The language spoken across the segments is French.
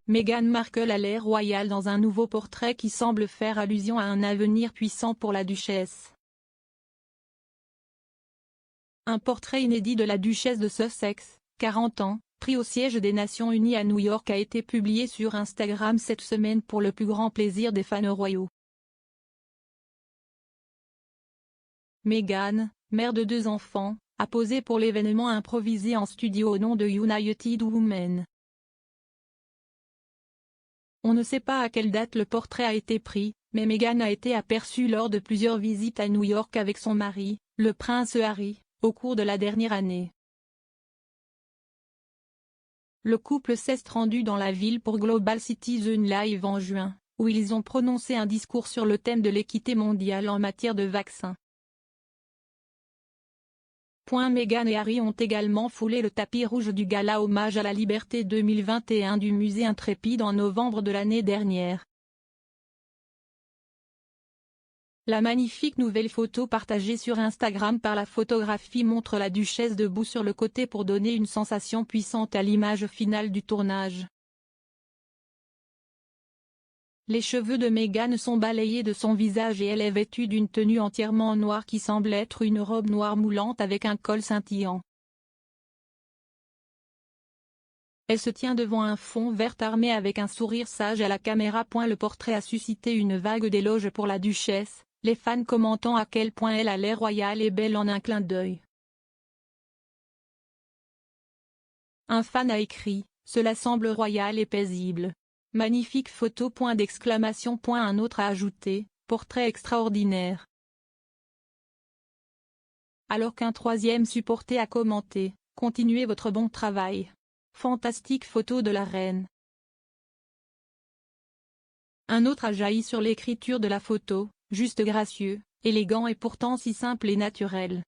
Meghan Markle à l'ère royale dans un nouveau portrait qui semble faire allusion à un avenir puissant pour la duchesse. Un portrait inédit de la duchesse de Sussex, 40 ans, pris au siège des Nations Unies à New York a été publié sur Instagram cette semaine pour le plus grand plaisir des fans royaux. Meghan, mère de 2 enfants, a posé pour l'événement improvisé en studio au nom de United Women. On ne sait pas à quelle date le portrait a été pris, mais Meghan a été aperçue lors de plusieurs visites à New York avec son mari, le prince Harry, au cours de la dernière année. Le couple s'est rendu dans la ville pour Global Citizen Live en juin, où ils ont prononcé un discours sur le thème de l'équité mondiale en matière de vaccins. Meghan et Harry ont également foulé le tapis rouge du gala Hommage à la liberté 2021 du musée Intrépide en novembre de l'année dernière. La magnifique nouvelle photo partagée sur Instagram par la photographie montre la duchesse debout sur le côté pour donner une sensation puissante à l'image finale du tournage. Les cheveux de Meghan sont balayés de son visage et elle est vêtue d'une tenue entièrement en noir qui semble être une robe noire moulante avec un col scintillant. Elle se tient devant un fond vert armé avec un sourire sage à la caméra. Le portrait a suscité une vague d'éloges pour la duchesse, les fans commentant à quel point elle a l'air royale et belle en un clin d'œil. Un fan a écrit « Cela semble royal et paisible. Magnifique photo !» Un autre a ajouté « Portrait extraordinaire ». Alors qu'un troisième supporter a commenté « Continuez votre bon travail. Fantastique photo de la reine ». Un autre a jailli sur l'écriture de la photo « Juste gracieux, élégant et pourtant si simple et naturel ».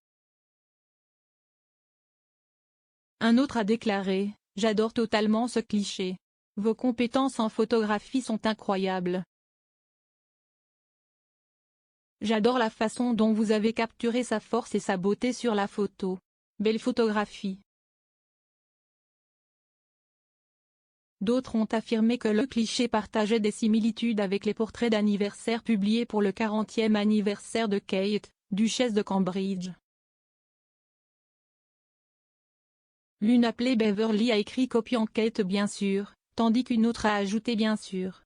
Un autre a déclaré « J'adore totalement ce cliché. Vos compétences en photographie sont incroyables. J'adore la façon dont vous avez capturé sa force et sa beauté sur la photo. Belle photographie. » D'autres ont affirmé que le cliché partageait des similitudes avec les portraits d'anniversaire publiés pour le 40e anniversaire de Kate, duchesse de Cambridge. L'une appelée Beverly a écrit copiant Kate bien sûr, tandis qu'une autre a ajouté bien sûr.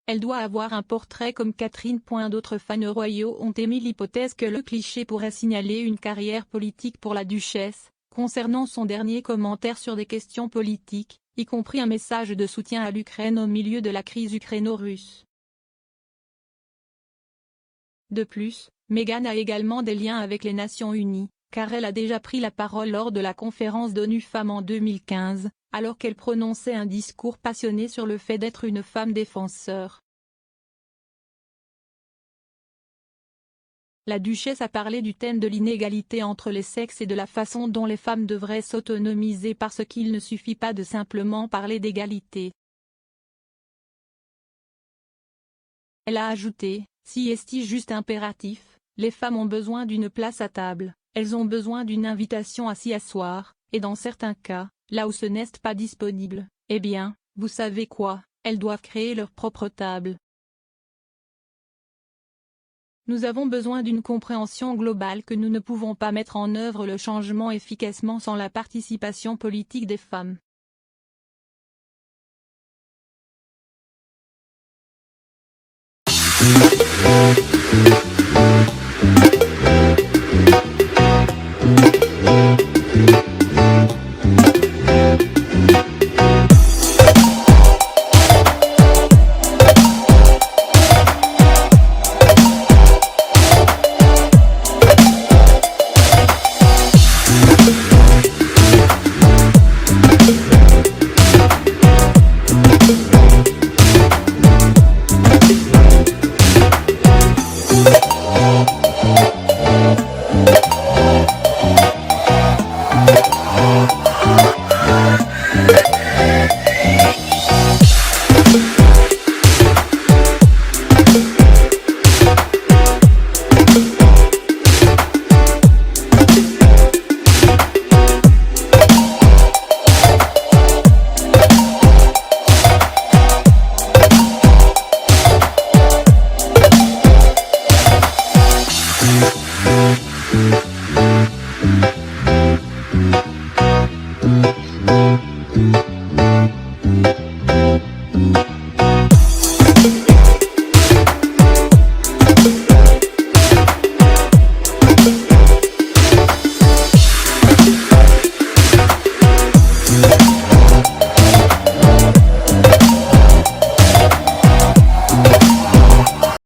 Elle doit avoir un portrait comme Catherine. D'autres fans royaux ont émis l'hypothèse que le cliché pourrait signaler une carrière politique pour la duchesse, concernant son dernier commentaire sur des questions politiques, y compris un message de soutien à l'Ukraine au milieu de la crise ukraino-russe. De plus, Meghan a également des liens avec les Nations Unies, car elle a déjà pris la parole lors de la conférence d'ONU Femmes en 2015, alors qu'elle prononçait un discours passionné sur le fait d'être une femme défenseur. La duchesse a parlé du thème de l'inégalité entre les sexes et de la façon dont les femmes devraient s'autonomiser parce qu'il ne suffit pas de simplement parler d'égalité. Elle a ajouté, si est juste impératif, les femmes ont besoin d'une place à table, elles ont besoin d'une invitation à s'y asseoir, et dans certains cas, là où ce n'est pas disponible, eh bien, vous savez quoi, elles doivent créer leur propre table. Nous avons besoin d'une compréhension globale que nous ne pouvons pas mettre en œuvre le changement efficacement sans la participation politique des femmes.